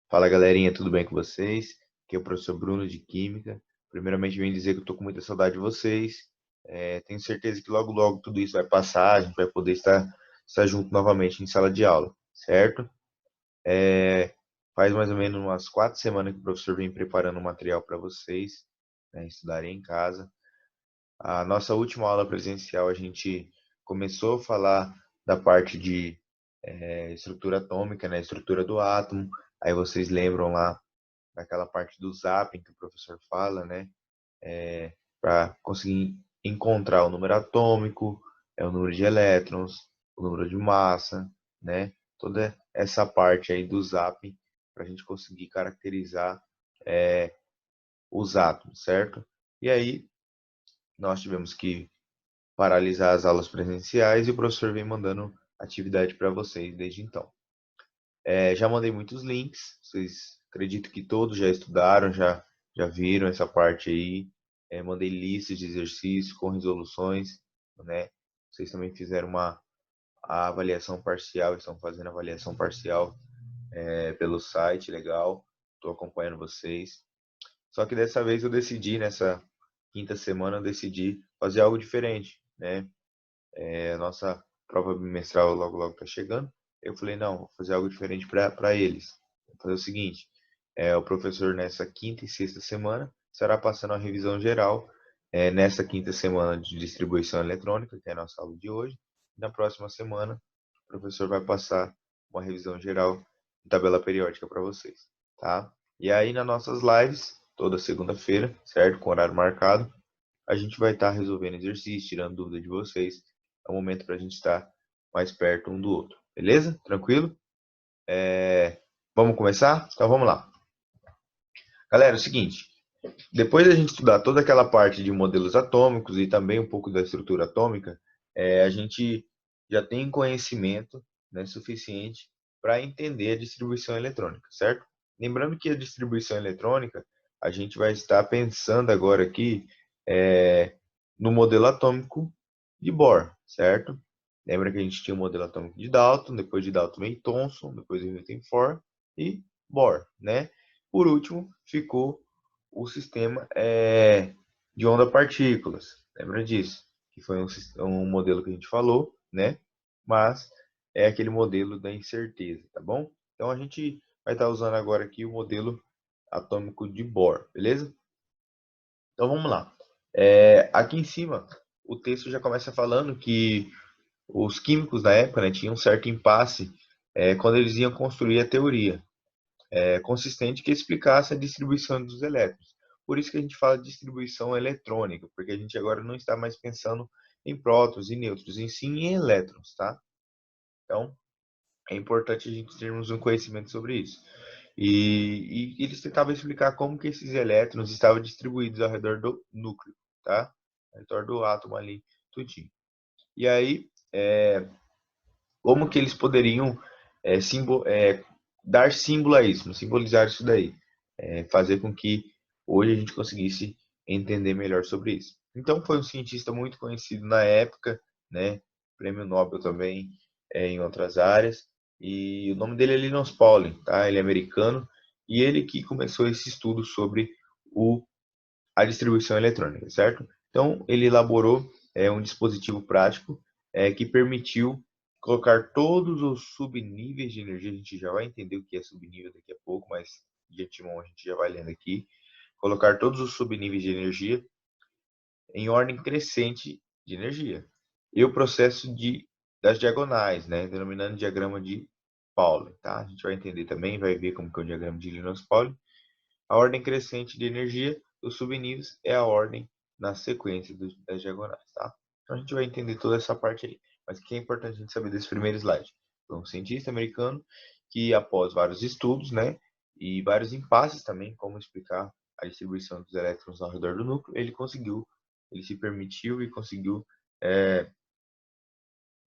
Fala galerinha, tudo bem com vocês? Aqui é o professor Bruno de Química. Primeiramente, vim dizer que eu estou com muita saudade de vocês. Tenho certeza que logo, logo tudo isso vai passar, a gente vai poder estar junto novamente em sala de aula, certo? Faz mais ou menos umas 4 semanas que o professor vem preparando o material para vocês, né, estudarem em casa. A nossa última aula presencial, a gente começou a falar da parte de estrutura atômica, né, estrutura do átomo. Aí vocês lembram lá daquela parte do zapping que o professor fala, né? Para conseguir encontrar o número atômico, o número de elétrons, o número de massa, né? Toda essa parte aí do zapping para a gente conseguir caracterizar os átomos, certo? E aí nós tivemos que paralisar as aulas presenciais e o professor vem mandando atividade para vocês desde então. Já mandei muitos links, vocês acredito que todos já estudaram, já viram essa parte aí. Mandei listas de exercícios com resoluções, né? Vocês também fizeram a avaliação parcial, estão fazendo a avaliação parcial pelo site, legal. Estou acompanhando vocês. Só que dessa vez eu decidi, nessa quinta semana, eu decidi fazer algo diferente, né? A nossa prova bimestral logo logo está chegando. Eu falei, não, vou fazer algo diferente para eles. Vou fazer o seguinte, o professor nessa quinta e sexta semana estará passando a revisão geral nessa quinta semana de distribuição eletrônica, que é a nossa aula de hoje. Na próxima semana, o professor vai passar uma revisão geral de tabela periódica para vocês, tá? E aí nas nossas lives, toda segunda-feira, certo? Com horário marcado, a gente vai estar resolvendo exercícios, tirando dúvida de vocês. É o momento para a gente estar mais perto um do outro. Beleza? Tranquilo? Vamos começar? Então vamos lá. Galera, é o seguinte. Depois da gente estudar toda aquela parte de modelos atômicos e também um pouco da estrutura atômica, a gente já tem conhecimento, né, suficiente para entender a distribuição eletrônica, certo? Lembrando que a distribuição eletrônica, a gente vai estar pensando agora aqui no modelo atômico de Bohr, certo? Lembra que a gente tinha o modelo atômico de Dalton, depois de Dalton veio Thomson, depois veio Rutherford e Bohr, né? Por último, ficou o sistema de onda-partículas. Lembra disso? Que foi um modelo que a gente falou, né? Mas é aquele modelo da incerteza, tá bom? Então a gente vai estar usando agora aqui o modelo atômico de Bohr, beleza? Então vamos lá. Aqui em cima, o texto já começa falando que os químicos da época, né, tinham um certo impasse quando eles iam construir a teoria consistente que explicasse a distribuição dos elétrons. Por isso que a gente fala de distribuição eletrônica, porque a gente agora não está mais pensando em prótons e nêutrons, em sim em elétrons, tá? Então, é importante a gente termos um conhecimento sobre isso. E eles tentavam explicar como que esses elétrons estavam distribuídos ao redor do núcleo, tá? Ao redor do átomo ali, tudinho. E aí, como que eles poderiam dar símbolo a isso, simbolizar isso daí, fazer com que hoje a gente conseguisse entender melhor sobre isso. Então foi um cientista muito conhecido na época, né? Prêmio Nobel também em outras áreas, e o nome dele é Linus Pauling, tá? Ele é americano e ele que começou esse estudo sobre a distribuição eletrônica, certo? Então ele elaborou um dispositivo prático que permitiu colocar todos os subníveis de energia. A gente já vai entender o que é subnível daqui a pouco, mas de antemão a gente já vai lendo aqui. Colocar todos os subníveis de energia em ordem crescente de energia. E o processo das diagonais, né? Denominando diagrama de Pauli, tá? A gente vai entender também, vai ver como que é o diagrama de Linus Pauling. A ordem crescente de energia dos subníveis é a ordem na sequência das diagonais, tá? Então a gente vai entender toda essa parte aí. Mas o que é importante a gente saber desse primeiro slide? Foi um cientista americano que, após vários estudos, né, e vários impasses também, como explicar a distribuição dos elétrons ao redor do núcleo, ele se permitiu e conseguiu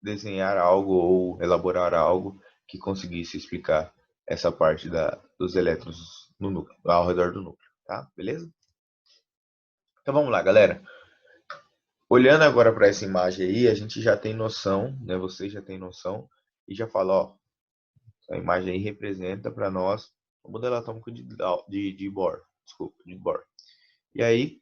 desenhar algo ou elaborar algo que conseguisse explicar essa parte dos elétrons no núcleo, ao redor do núcleo, tá? Beleza? Então vamos lá, galera. Olhando agora para essa imagem aí, a gente já tem noção, né? Você já tem noção e já fala, ó, a imagem aí representa para nós o modelo atômico de Bohr, desculpa, de Bohr. E aí,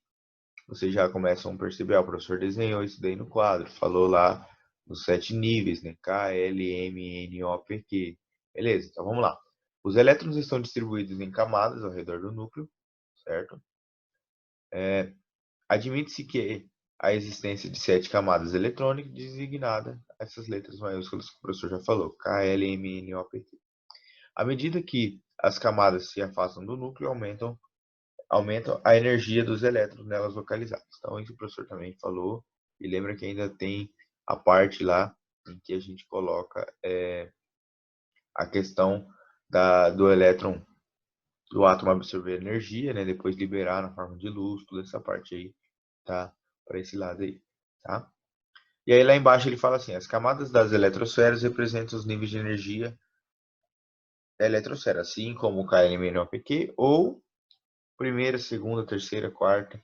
vocês já começam a perceber, o professor desenhou isso daí no quadro, falou lá dos 7 níveis, né? K, L, M, N, O, P, Q. Beleza, então vamos lá. Os elétrons estão distribuídos em camadas ao redor do núcleo, certo? Admite-se que a existência de 7 camadas eletrônicas designadas essas letras maiúsculas que o professor já falou, K, L, M, N, O, P, Q. À medida que as camadas se afastam do núcleo, aumentam a energia dos elétrons nelas localizados. Então, isso o professor também falou. E lembra que ainda tem a parte lá em que a gente coloca a questão do elétron, do átomo absorver energia, né? Depois liberar na forma de luz, toda essa parte aí, tá? Para esse lado aí, tá? E aí lá embaixo ele fala assim, as camadas das eletrosferas representam os níveis de energia da eletrosfera, assim como o KLMNOPQ, ou primeira, segunda, terceira, quarta,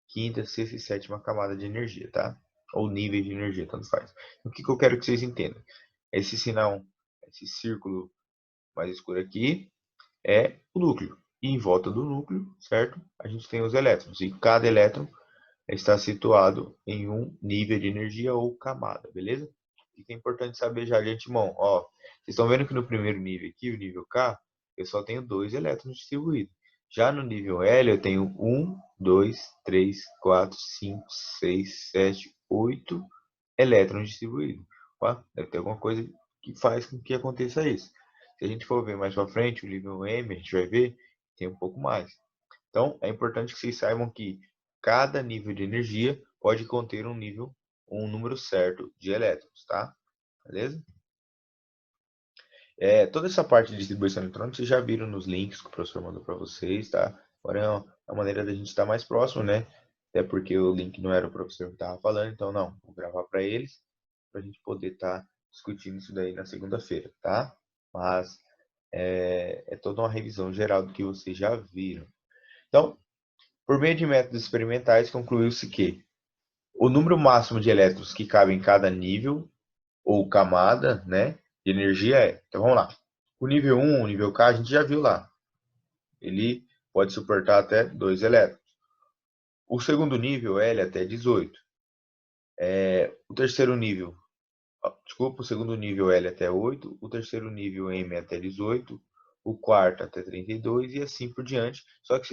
quinta, sexta e sétima camada de energia, tá? Ou níveis de energia, tanto faz. O que eu quero que vocês entendam? Esse sinal, esse círculo mais escuro aqui, é o núcleo. E em volta do núcleo, certo? A gente tem os elétrons. E cada elétron está situado em um nível de energia ou camada, beleza? O que é importante saber já de antemão? Ó, vocês estão vendo que no primeiro nível aqui, o nível K, eu só tenho 2 elétrons distribuídos. Já no nível L, eu tenho 1, 2, 3, 4, 5, 6, 7, 8 elétrons distribuídos. Opa, deve ter alguma coisa que faz com que aconteça isso. Se a gente for ver mais para frente, o nível M, a gente vai ver que tem um pouco mais. Então, é importante que vocês saibam que cada nível de energia pode conter um número certo de elétrons, tá? Beleza? Toda essa parte de distribuição eletrônica vocês já viram nos links que o professor mandou para vocês, tá? Agora é uma maneira da gente estar mais próximo, né? Até porque o link não era o professor que estava falando, então não, vou gravar para eles, para a gente poder estar discutindo isso daí na segunda-feira, tá? Mas é toda uma revisão geral do que vocês já viram. Então, por meio de métodos experimentais, concluiu-se que o número máximo de elétrons que cabe em cada nível ou camada, né, de energia é. Então vamos lá. O nível 1, o nível K, a gente já viu lá. Ele pode suportar até 2 elétrons. O segundo nível, L, até 18. O terceiro nível, desculpa, o segundo nível L até 8. O terceiro nível M até 18. O quarto até 32 e assim por diante. Só que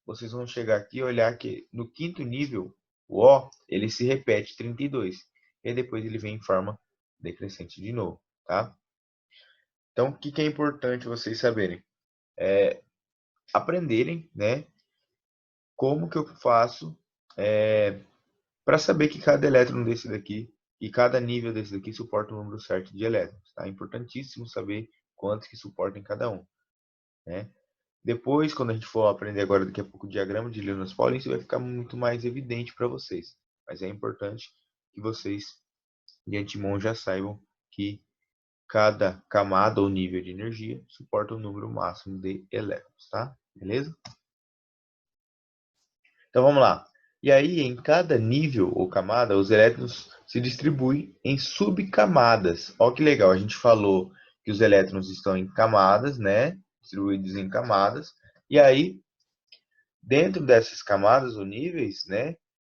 vocês vão chegar aqui e olhar que no quinto nível, o O, ele se repete 32. E aí depois ele vem em forma decrescente de novo, tá? Então, o que é importante vocês saberem? Aprenderem, né? Como que eu faço para saber que cada elétron desse daqui e cada nível desse daqui suporta o número certo de elétrons, tá? É importantíssimo saber quantos que suportam cada um, né? Depois, quando a gente for aprender agora daqui a pouco o diagrama de Linus Pauling, isso vai ficar muito mais evidente para vocês. Mas é importante que vocês, de antemão, já saibam que cada camada ou nível de energia suporta um número máximo de elétrons, tá? Beleza? Então vamos lá. E aí, em cada nível ou camada, os elétrons se distribuem em subcamadas. Olha que legal, a gente falou que os elétrons estão em camadas, né? Distribuídos em camadas. E aí, dentro dessas camadas ou níveis, né,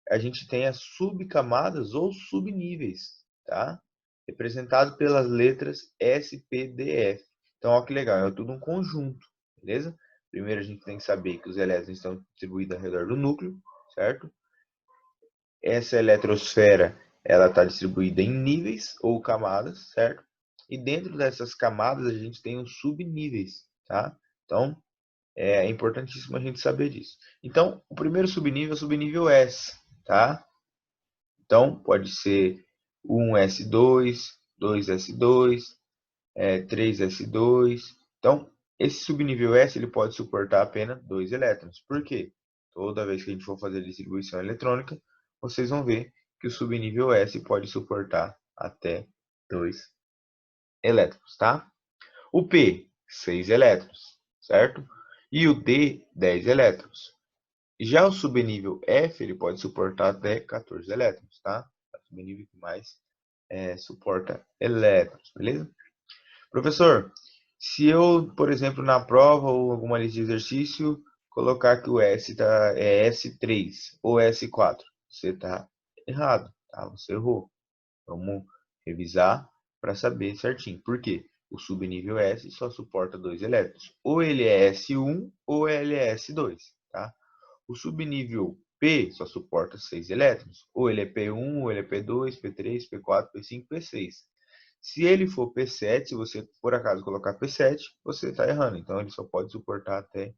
a gente tem as subcamadas ou subníveis, tá? Representado pelas letras S, P, D, F. Então, olha que legal, é tudo um conjunto, beleza? Primeiro a gente tem que saber que os elétrons estão distribuídos ao redor do núcleo, certo? Essa eletrosfera, ela está distribuída em níveis ou camadas, certo? E dentro dessas camadas a gente tem os subníveis, tá? Então, é importantíssimo a gente saber disso. Então, o primeiro subnível é o subnível S, tá? Então, pode ser 1S2, 2S2, 3S2. Então, esse subnível S ele pode suportar apenas 2 elétrons. Por quê? Toda vez que a gente for fazer distribuição eletrônica, vocês vão ver que o subnível S pode suportar até 2 elétrons, tá? O P, 6 elétrons, certo? E o D, 10 elétrons. Já o subnível F, ele pode suportar até 14 elétrons, tá? É o subnível que mais suporta elétrons, beleza? Professor, Se eu, por exemplo, na prova ou alguma lista de exercício, colocar que o S é S3 ou S4, você está errado, tá? Você errou. Vamos revisar para saber certinho. Por quê? O subnível S só suporta 2 elétrons. Ou ele é S1 ou ele é S2, tá? O subnível P só suporta 6 elétrons. Ou ele é P1, ou ele é P2, P3, P4, P5, P6. Se ele for P7, se você por acaso colocar P7, você está errando. Então ele só pode suportar até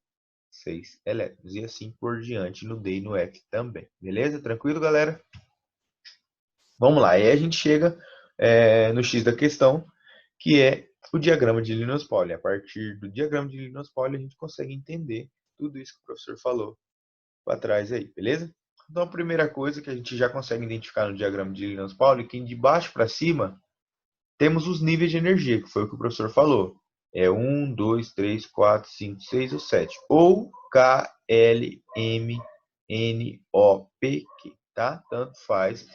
6 elétrons. E assim por diante no D e no F também. Beleza? Tranquilo, galera? Vamos lá. Aí a gente chega no X da questão, que é o diagrama de Linus Pauling. A partir do diagrama de Linus Pauling, a gente consegue entender tudo isso que o professor falou para trás aí, beleza? Então, a primeira coisa que a gente já consegue identificar no diagrama de Linus Pauling é que de baixo para cima temos os níveis de energia, que foi o que o professor falou. É 1, 2, 3, 4, 5, 6 ou 7. Ou K, L, M, N, O, P, Q, tá? Tanto faz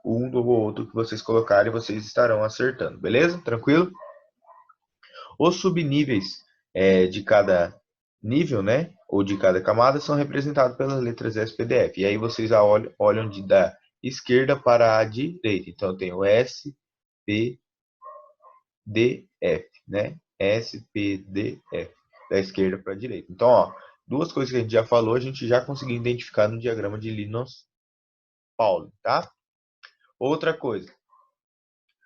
um ou outro que vocês colocarem, vocês estarão acertando, beleza? Tranquilo? Os subníveis de cada nível, né, ou de cada camada, são representados pelas letras SPDF. E aí vocês olham da esquerda para a direita. Então, eu tenho S, P, D, F, né? S, P, D, F. Da esquerda para a direita. Então, ó, duas coisas que a gente já falou, a gente já conseguiu identificar no diagrama de Linus Pauling, tá? Outra coisa,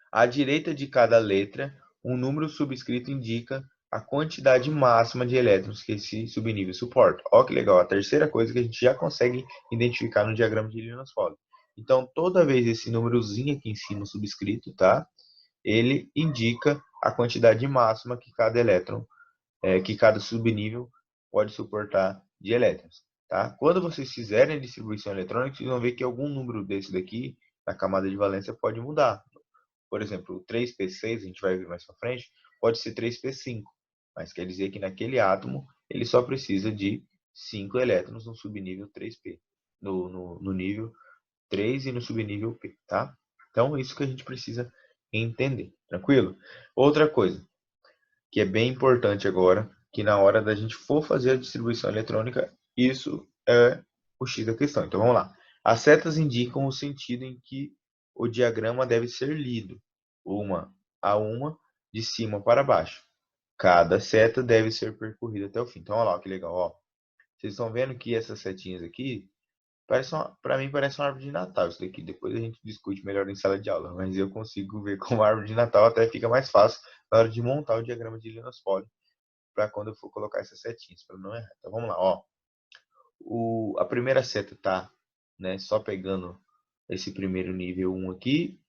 à direita de cada letra, um número subscrito indica a quantidade máxima de elétrons que esse subnível suporta. Olha que legal, a terceira coisa que a gente já consegue identificar no diagrama de Linus Pauling. Então, toda vez esse númerozinho aqui em cima subscrito, tá? Ele indica a quantidade máxima que cada elétron, que cada subnível pode suportar de elétrons, tá? Quando vocês fizerem a distribuição eletrônica, vocês vão ver que algum número desse daqui, na camada de valência, pode mudar. Por exemplo, o 3p6, a gente vai ver mais para frente, pode ser 3p5, mas quer dizer que naquele átomo ele só precisa de 5 elétrons no subnível 3p, no nível 3 e no subnível p, tá? Então, isso que a gente precisa entender, tranquilo? Outra coisa que é bem importante agora, que na hora da gente for fazer a distribuição eletrônica, isso é o X da questão. Então, vamos lá. As setas indicam o sentido em que o diagrama deve ser lido, uma a uma, de cima para baixo. Cada seta deve ser percorrida até o fim. Então, olha lá, que legal. Ó. Vocês estão vendo que essas setinhas aqui, para mim parece uma árvore de Natal isso daqui. Depois a gente discute melhor em sala de aula, mas eu consigo ver como árvore de Natal, até fica mais fácil na hora de montar o diagrama de Linus Pauling, para quando eu for colocar essas setinhas, para não errar. Então, vamos lá. Ó. A primeira seta tá, né, só pegando esse primeiro nível 1 aqui.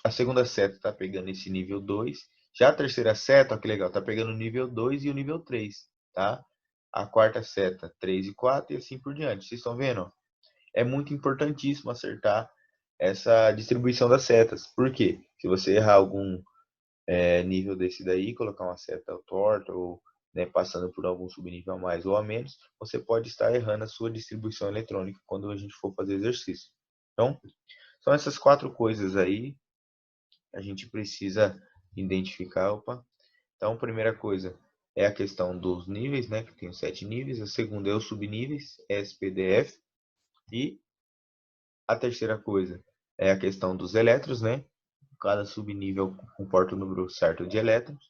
A segunda seta está pegando esse nível 2. Já a terceira seta, ó, que legal, está pegando o nível 2 e o nível 3, tá? A quarta seta, 3 e 4 e assim por diante. Vocês estão vendo? É muito importantíssimo acertar essa distribuição das setas. Por quê? Se você errar algum nível desse daí, colocar uma seta torta ou, né, passando por algum subnível a mais ou a menos, você pode estar errando a sua distribuição eletrônica quando a gente for fazer exercício. Então, são essas quatro coisas aí que a gente precisa identificar. Opa. Então, a primeira coisa é a questão dos níveis, né, que tem 7 níveis. A segunda é os subníveis, SPDF. E a terceira coisa é a questão dos elétrons, né? Cada subnível comporta o número certo de elétrons.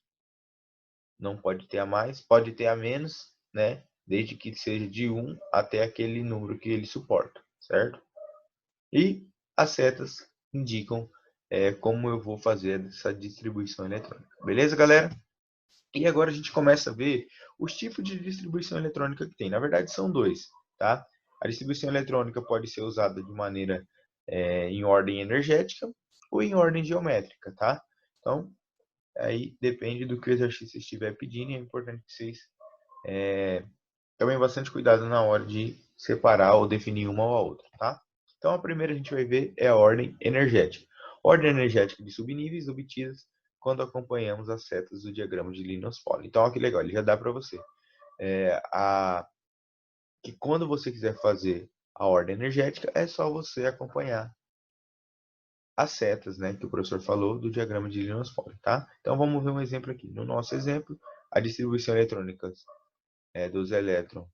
Não pode ter a mais, pode ter a menos, né? Desde que seja de 1 até aquele número que ele suporta, certo? E as setas indicam como eu vou fazer essa distribuição eletrônica. Beleza, galera? E agora a gente começa a ver os tipos de distribuição eletrônica que tem. Na verdade, são dois, tá? A distribuição eletrônica pode ser usada de maneira em ordem energética ou em ordem geométrica, tá? Então, aí depende do que o exercício estiver pedindo e é importante que vocês tomem bastante cuidado na hora de separar ou definir uma ou a outra, tá? Então, a primeira a gente vai ver é a ordem energética. Ordem energética de subníveis obtidas quando acompanhamos as setas do diagrama de Linus Pauling. Então, olha que legal, ele já dá para você. Que quando você quiser fazer a ordem energética, é só você acompanhar as setas, né, que o professor falou do diagrama de Linus Pauling, tá? Então, vamos ver um exemplo aqui. No nosso exemplo, a distribuição eletrônica dos elétrons,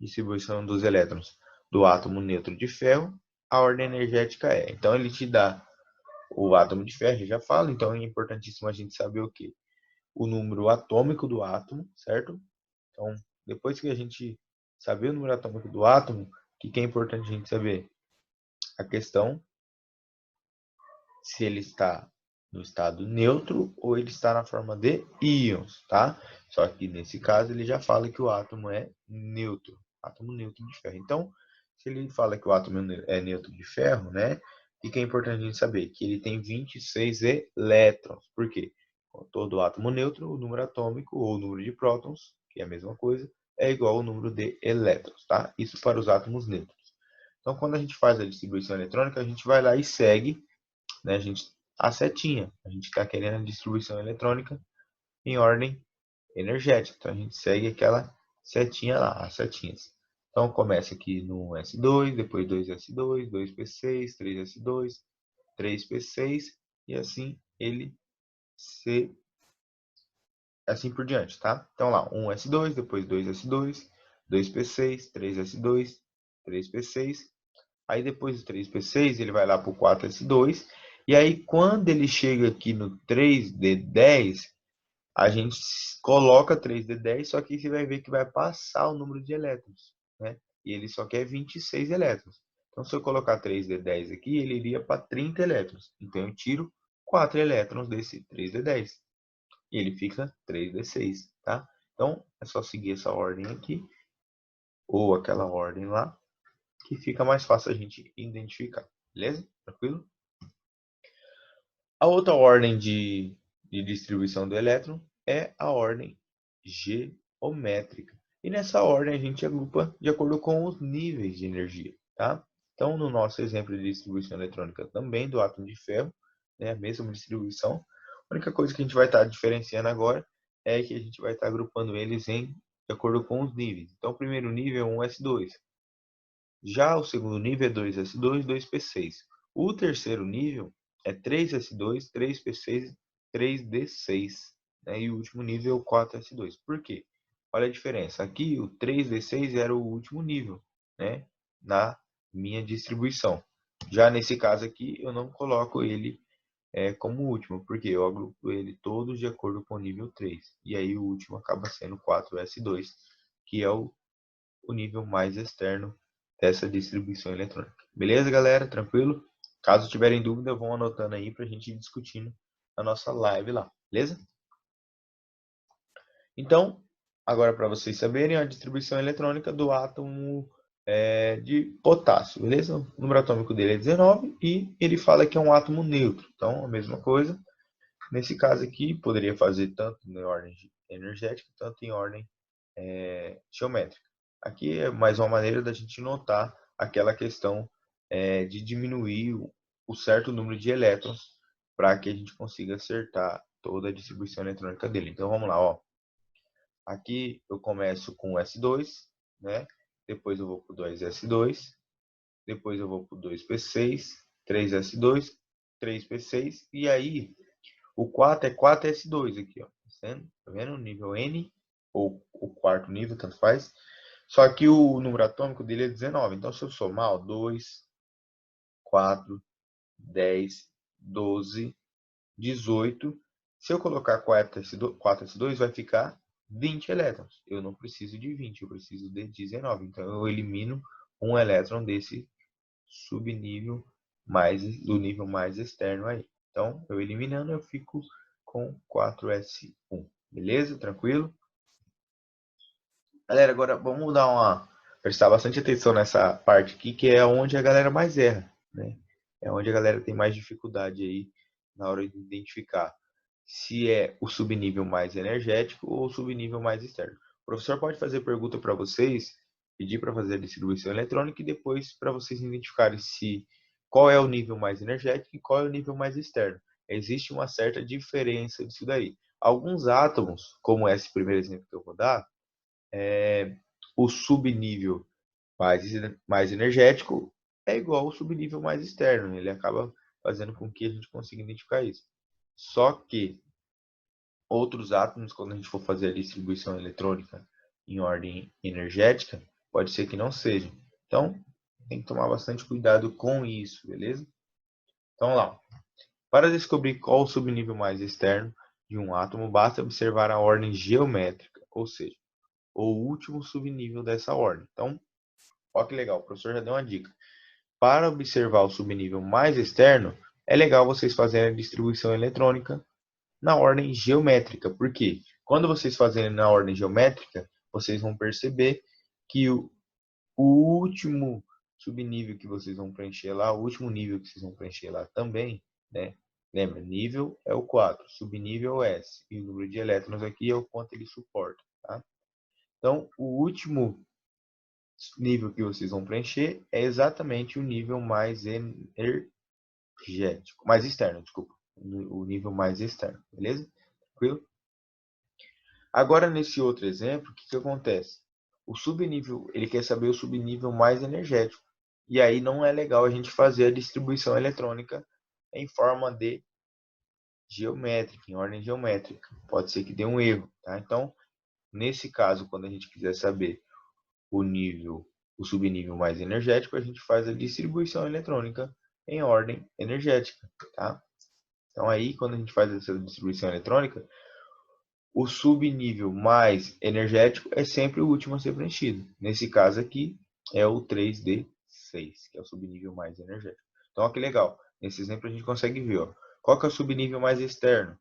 distribuição dos elétrons do átomo neutro de ferro, a ordem energética é. Então ele te dá o átomo de ferro, já falo, então é importantíssimo a gente saber o quê? O número atômico do átomo, certo? Então, depois que a gente saber o número atômico do átomo, o que é importante a gente saber? A questão se ele está no estado neutro ou ele está na forma de íons, tá? Só que nesse caso ele já fala que o átomo é neutro, átomo neutro de ferro. Então, se ele fala que o átomo é neutro de ferro, né? O que é importante a gente saber? Que ele tem 26 elétrons. Por quê? Todo átomo neutro, o número atômico ou o número de prótons, que é a mesma coisa, é igual ao número de elétrons, tá? Isso para os átomos neutros. Então, quando a gente faz a distribuição eletrônica, a gente vai lá e segue, né, a setinha. A gente está querendo a distribuição eletrônica em ordem energética. Então, a gente segue aquela setinha lá, as setinhas. Então, começa aqui no S2, depois 2S2, 2P6, 3S2, 3P6, e assim ele se assim por diante, tá? Então lá, 1S2, depois 2S2, 2P6, 3S2, 3P6. Aí depois do 3P6, ele vai lá para o 4S2. E aí, quando ele chega aqui no 3D10, a gente coloca 3D10, só que você vai ver que vai passar o número de elétrons, né? E ele só quer 26 elétrons. Então, se eu colocar 3D10 aqui, ele iria para 30 elétrons. Então, eu tiro 4 elétrons desse 3D10. E ele fica 3D6, tá? Então, é só seguir essa ordem aqui, ou aquela ordem lá, que fica mais fácil a gente identificar. Beleza? Tranquilo? A outra ordem de distribuição do elétron é a ordem geométrica. E nessa ordem a gente agrupa de acordo com os níveis de energia, tá? Então, no nosso exemplo de distribuição eletrônica também do átomo de ferro, né, a mesma distribuição, a única coisa que a gente vai estar diferenciando agora é que a gente vai estar agrupando eles de acordo com os níveis. Então, o primeiro nível é 1s2. Já o segundo nível é 2s2, 2p6. O terceiro nível é 3s2, 3p6, 3d6. Né? E o último nível é o 4s2. Por quê? Olha a diferença. Aqui o 3d6 era o último nível, né? Na minha distribuição. Já nesse caso aqui, eu não coloco ele como último, porque eu agrupo ele todos de acordo com o nível 3. E aí o último acaba sendo 4s2, que é o nível mais externo dessa distribuição eletrônica. Beleza, galera? Tranquilo? Caso tiverem dúvida, vão anotando aí para a gente ir discutindo na nossa live lá. Beleza? Então, agora para vocês saberem, a distribuição eletrônica do átomo de potássio, beleza? O número atômico dele é 19 e ele fala que é um átomo neutro. Então, a mesma coisa. Nesse caso aqui, poderia fazer tanto em ordem energética, tanto em ordem geométrica. Aqui é mais uma maneira da gente notar aquela questão de diminuir o certo número de elétrons para que a gente consiga acertar toda a distribuição eletrônica dele. Então vamos lá, ó. Aqui eu começo com S2, né? Depois eu vou para o 2S2, depois eu vou para o 2P6, 3S2, 3P6 e aí o 4 é 4S2 aqui, ó. Tá vendo? O nível N, ou o quarto nível, tanto faz. Só que o número atômico dele é 19. Então, se eu somar, ó, 2, 4, 10, 12, 18. Se eu colocar 4S2, vai ficar 20 elétrons. Eu não preciso de 20, eu preciso de 19. Então, eu elimino um elétron desse subnível do nível mais externo aí. Então, eu eliminando, eu fico com 4S1. Beleza? Tranquilo? Galera, agora vamos prestar bastante atenção nessa parte aqui, que é onde a galera mais erra, né? É onde a galera tem mais dificuldade aí na hora de identificar se é o subnível mais energético ou o subnível mais externo. O professor pode fazer pergunta para vocês, pedir para fazer a distribuição eletrônica e depois para vocês identificarem qual é o nível mais energético e qual é o nível mais externo. Existe uma certa diferença disso daí. Alguns átomos, como esse primeiro exemplo que eu vou dar, o subnível mais energético é igual ao subnível mais externo. Ele acaba fazendo com que a gente consiga identificar isso. Só que outros átomos, quando a gente for fazer a distribuição eletrônica em ordem energética, pode ser que não seja. Então, tem que tomar bastante cuidado com isso, beleza? Então, lá. Para descobrir qual o subnível mais externo de um átomo, basta observar a ordem geométrica, ou seja, o último subnível dessa ordem. Então, olha que legal, o professor já deu uma dica. Para observar o subnível mais externo, é legal vocês fazerem a distribuição eletrônica na ordem geométrica. Por quê? Quando vocês fazerem na ordem geométrica, vocês vão perceber que o último subnível que vocês vão preencher lá, o último nível que vocês vão preencher lá também, né? Lembra, nível é o 4, subnível é o S, e o número de elétrons aqui é o quanto ele suporta, tá? Então, o último nível que vocês vão preencher é exatamente o nível mais energético, mais externo, desculpa, o nível mais externo, beleza? Tranquilo? Agora, nesse outro exemplo, o que acontece? O subnível, ele quer saber o subnível mais energético. E aí não é legal a gente fazer a distribuição eletrônica em forma de geométrica, em ordem geométrica. Pode ser que dê um erro, tá? Então, nesse caso, quando a gente quiser saber o subnível mais energético, a gente faz a distribuição eletrônica em ordem energética, tá? Então aí, quando a gente faz essa distribuição eletrônica, o subnível mais energético é sempre o último a ser preenchido. Nesse caso aqui, é o 3D6, que é o subnível mais energético. Então, olha que legal. Nesse exemplo, a gente consegue ver. Ó, qual que é o subnível mais externo?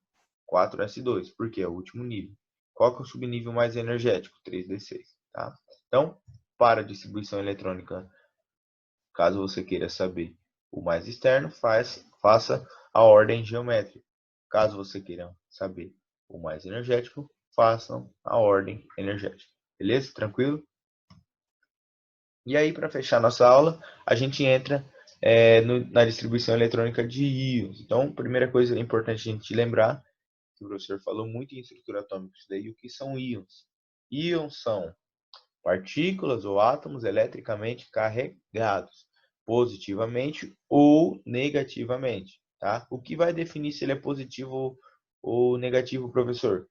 4S2, porque é o último nível. Qual que é o subnível mais energético? 3D6. Tá? Então, para a distribuição eletrônica, caso você queira saber o mais externo, faça a ordem geométrica. Caso você queira saber o mais energético, façam a ordem energética. Beleza? Tranquilo? E aí, para fechar nossa aula, a gente entra na distribuição eletrônica de íons. Então, primeira coisa importante a gente lembrar, que o professor falou muito em estrutura atômica, isso daí, o que são íons? Íons são partículas ou átomos eletricamente carregados, positivamente ou negativamente, tá? O que vai definir se ele é positivo ou negativo, professor?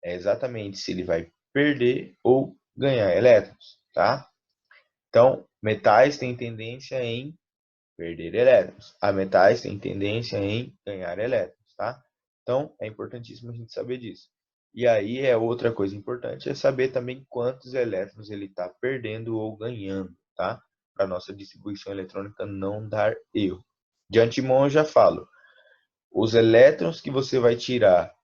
É exatamente se ele vai perder ou ganhar elétrons, tá? Então, metais têm tendência em perder elétrons. A metais têm tendência em ganhar elétrons, tá? Então, é importantíssimo a gente saber disso. E aí, outra coisa importante é saber também quantos elétrons ele está perdendo ou ganhando, tá? Para a nossa distribuição eletrônica não dar erro. De antemão, eu já falo, os elétrons que você vai tirar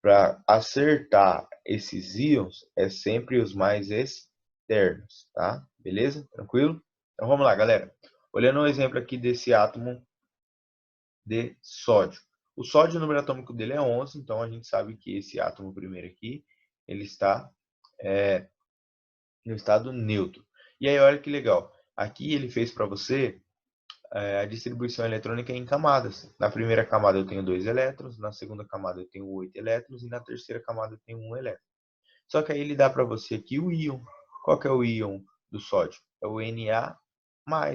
para acertar esses íons é sempre os mais externos, tá? Beleza? Tranquilo? Então vamos lá, galera. Olhando o exemplo aqui desse átomo de sódio. O sódio, o número atômico dele é 11, então a gente sabe que esse átomo primeiro aqui, ele está no estado neutro. E aí, olha que legal. Aqui ele fez para você a distribuição eletrônica em camadas. Na primeira camada eu tenho 2 elétrons, na segunda camada eu tenho 8 elétrons e na terceira camada eu tenho 1 elétron. Só que aí ele dá para você aqui o íon. Qual que é o íon do sódio? É o Na+,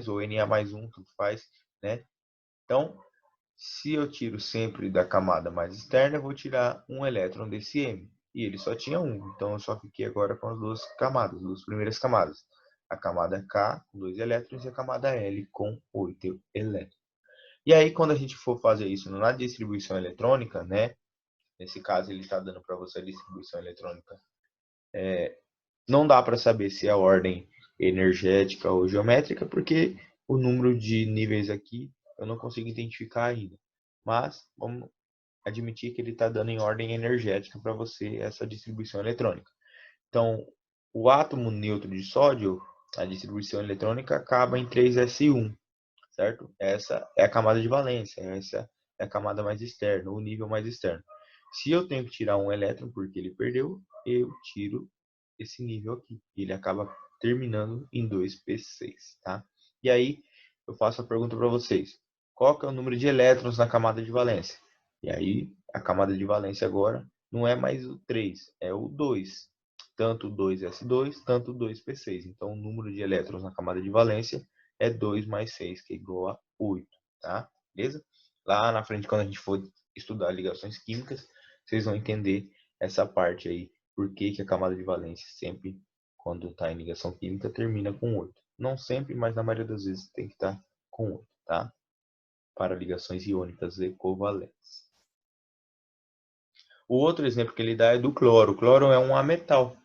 ou Na mais 1, tanto faz, né? Então, se eu tiro sempre da camada mais externa, eu vou tirar um elétron desse M. E ele só tinha um, então eu só fiquei agora com as duas camadas, as duas primeiras camadas. A camada K com 2 elétrons e a camada L com 8 elétrons. E aí, quando a gente for fazer isso na distribuição eletrônica, né? Nesse caso, ele está dando para você a distribuição eletrônica. Não dá para saber se é a ordem energética ou geométrica, porque o número de níveis aqui eu não consigo identificar ainda. Mas vamos admitir que ele está dando em ordem energética para você essa distribuição eletrônica. Então, o átomo neutro de sódio, a distribuição eletrônica acaba em 3s1, certo? Essa é a camada de valência, essa é a camada mais externa, o nível mais externo. Se eu tenho que tirar um elétron porque ele perdeu, eu tiro esse nível aqui. Ele acaba terminando em 2p6, tá? E aí, eu faço a pergunta para vocês. Qual que é o número de elétrons na camada de valência? E aí, a camada de valência agora não é mais o 3, é o 2. Tanto 2s2, tanto 2p6. Então, o número de elétrons na camada de valência é 2 mais 6, que é igual a 8, tá? Beleza? Lá na frente, quando a gente for estudar ligações químicas, vocês vão entender essa parte aí, por que que a camada de valência sempre, quando está em ligação química, termina com 8. Não sempre, mas na maioria das vezes tem que estar com 8, tá? Para ligações iônicas ecovalentes. O outro exemplo que ele dá é do cloro. O cloro é um ametal.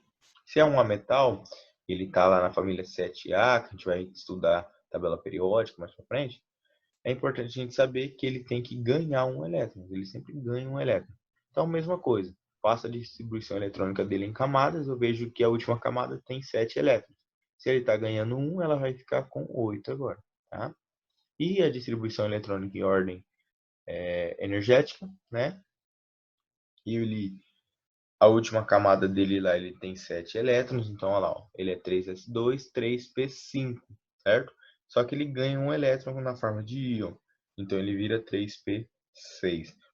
Se é um ametal, ele está lá na família 7A, que a gente vai estudar tabela periódica mais para frente. É importante a gente saber que ele tem que ganhar um elétron. Ele sempre ganha um elétron. Então, mesma coisa. Faço a distribuição eletrônica dele em camadas. Eu vejo que a última camada tem 7 elétrons. Se ele está ganhando 1, ela vai ficar com 8 agora. Tá? E a distribuição eletrônica em ordem energética, né? A última camada dele lá, ele tem 7 elétrons, então olha lá, ó, ele é 3s2, 3p5, certo? Só que ele ganha um elétron na forma de íon, então ele vira 3p6.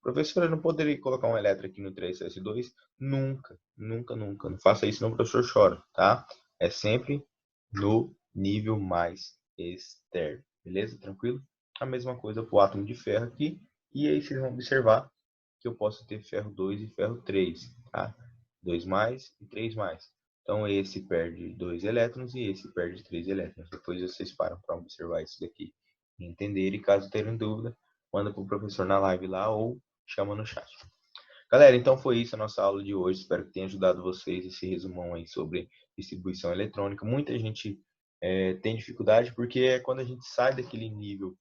Professor, eu não poderia colocar um elétron aqui no 3s2? Nunca, nunca, nunca. Não faça isso, não, o professor chora, tá? É sempre no nível mais externo, beleza? Tranquilo? A mesma coisa para o átomo de ferro aqui, e aí vocês vão observar que eu posso ter ferro 2 e ferro 3, tá? 2 mais e 3 mais. Então esse perde 2 elétrons e esse perde 3 elétrons. Depois vocês param para observar isso daqui e entender. E caso tenham dúvida, manda para o professor na live lá ou chama no chat. Galera, então foi isso a nossa aula de hoje. Espero que tenha ajudado vocês esse resumão aí sobre distribuição eletrônica. Muita gente tem dificuldade porque é quando a gente sai daquele nível,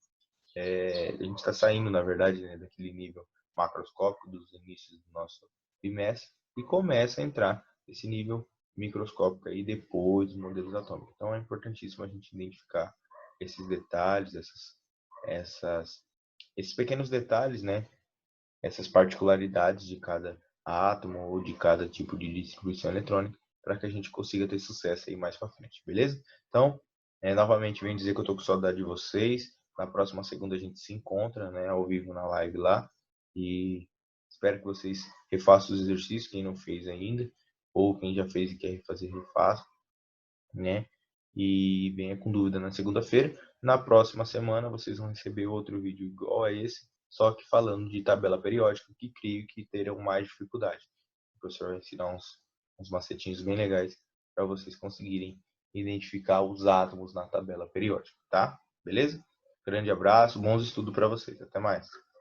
a gente está saindo, na verdade, né, daquele nível macroscópico dos inícios do nosso bimestre e começa a entrar esse nível microscópico aí depois dos modelos atômicos. Então é importantíssimo a gente identificar esses detalhes, esses pequenos detalhes, né, essas particularidades de cada átomo ou de cada tipo de distribuição eletrônica para que a gente consiga ter sucesso aí mais para frente, beleza? Então, novamente, venho dizer que eu estou com saudade de vocês. Na próxima segunda a gente se encontra, né, ao vivo na live lá. E espero que vocês refaçam os exercícios, quem não fez ainda, ou quem já fez e quer refazer, refaça, né? E venha com dúvida na segunda-feira. Na próxima semana vocês vão receber outro vídeo igual a esse, só que falando de tabela periódica, que creio que terão mais dificuldade. O professor vai ensinar uns macetinhos bem legais para vocês conseguirem identificar os átomos na tabela periódica, tá? Beleza? Grande abraço, bons estudos para vocês. Até mais.